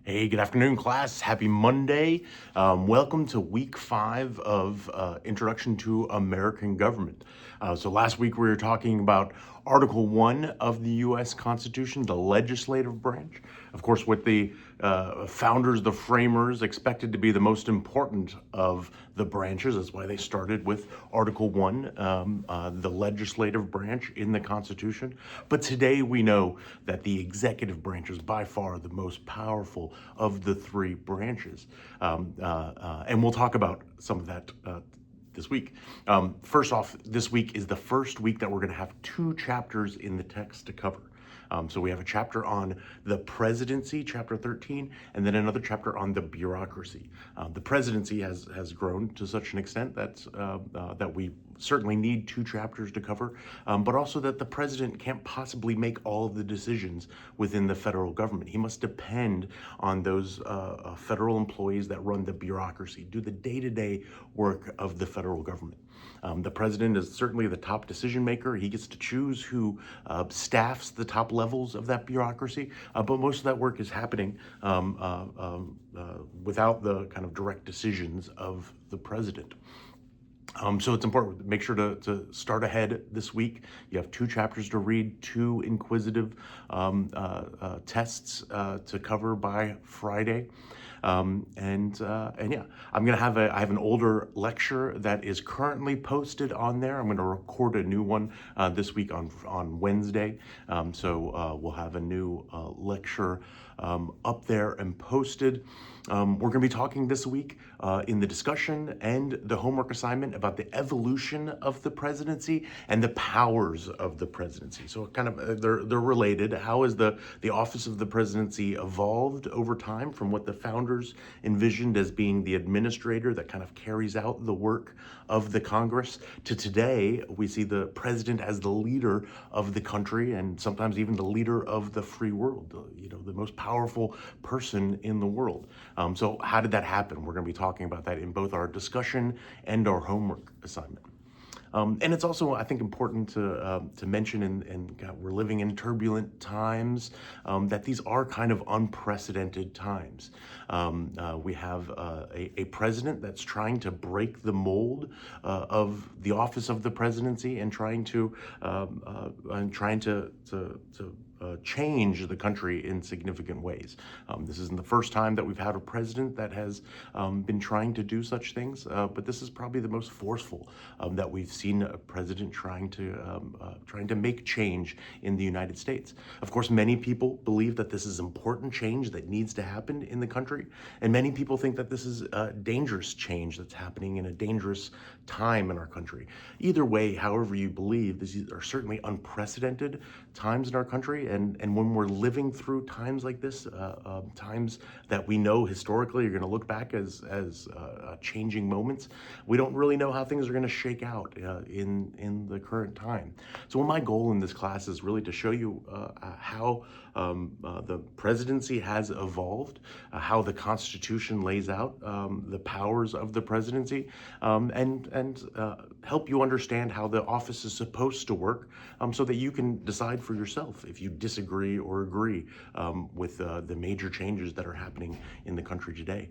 Hey, good afternoon, class. Happy Monday. Welcome to week 5 of Introduction to American Government. So last week we were talking about Article 1 of the U.S. Constitution, the legislative branch. Of course, what the founders, the framers, expected to be the most important of the branches. That's why they started with Article 1, the legislative branch in the Constitution. But today we know that the executive branch is by far the most powerful of the three branches. And we'll talk about some of that this week. First off, this week is the first week that we're going to have 2 chapters in the text to cover. So we have a chapter on the presidency, chapter 13, and then another chapter on the bureaucracy. The presidency has grown to such an extent that we certainly need 2 chapters to cover, but also that the president can't possibly make all of the decisions within the federal government. He must depend on those federal employees that run the bureaucracy, do the day-to-day work of the federal government. The president is certainly the top decision maker. He gets to choose who staffs the top levels of that bureaucracy, but most of that work is happening without the kind of direct decisions of the president. So it's important to make sure to start ahead this week. You have 2 chapters to read, 2 inquisitive tests to cover by Friday. And yeah, I have an older lecture that is currently posted on there. I'm going to record a new one this week on Wednesday. So we'll have a new lecture up there and posted. We're going to be talking this week in the discussion and the homework assignment about the evolution of the presidency and the powers of the presidency. So kind of they're related. How has the office of the presidency evolved over time from what the founders envisioned as being the administrator that kind of carries out the work of the Congress to today? We see the president as the leader of the country and sometimes even the leader of the free world, the most powerful person in the world. So how did that happen? We're going to be talking about that in both our discussion and our homework assignment. And it's also, I think, important to mention, and we're living in turbulent times, that these are kind of unprecedented times. We have a president that's trying to break the mold of the office of the presidency and trying to change the country in significant ways. This isn't the first time that we've had a president that has been trying to do such things, but this is probably the most forceful that we've seen a president trying to make change in the United States. Of course, many people believe that this is important change that needs to happen in the country, and many people think that this is a dangerous change that's happening in a dangerous time in our country. Either way, however you believe, these are certainly unprecedented times in our country. And when we're living through times like this, times that we know historically are going to look back as changing moments, we don't really know how things are going to shake out in the current time. So my goal in this class is really to show you how the presidency has evolved, how the Constitution lays out the powers of the presidency, and help you understand how the office is supposed to work, so that you can decide for yourself if you disagree or agree with the major changes that are happening in the country today.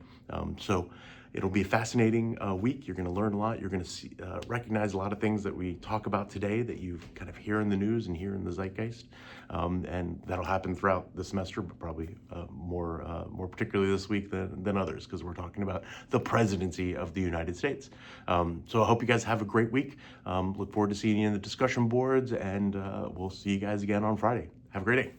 So it'll be a fascinating week. You're going to learn a lot. You're going to recognize a lot of things that we talk about today that you kind of hear in the news and hear in the zeitgeist. And that'll happen throughout the semester, but probably more particularly this week than others, because we're talking about the presidency of the United States. So I hope you guys have a great week. Look forward to seeing you in the discussion boards, and we'll see you guys again on Friday. Have a great day.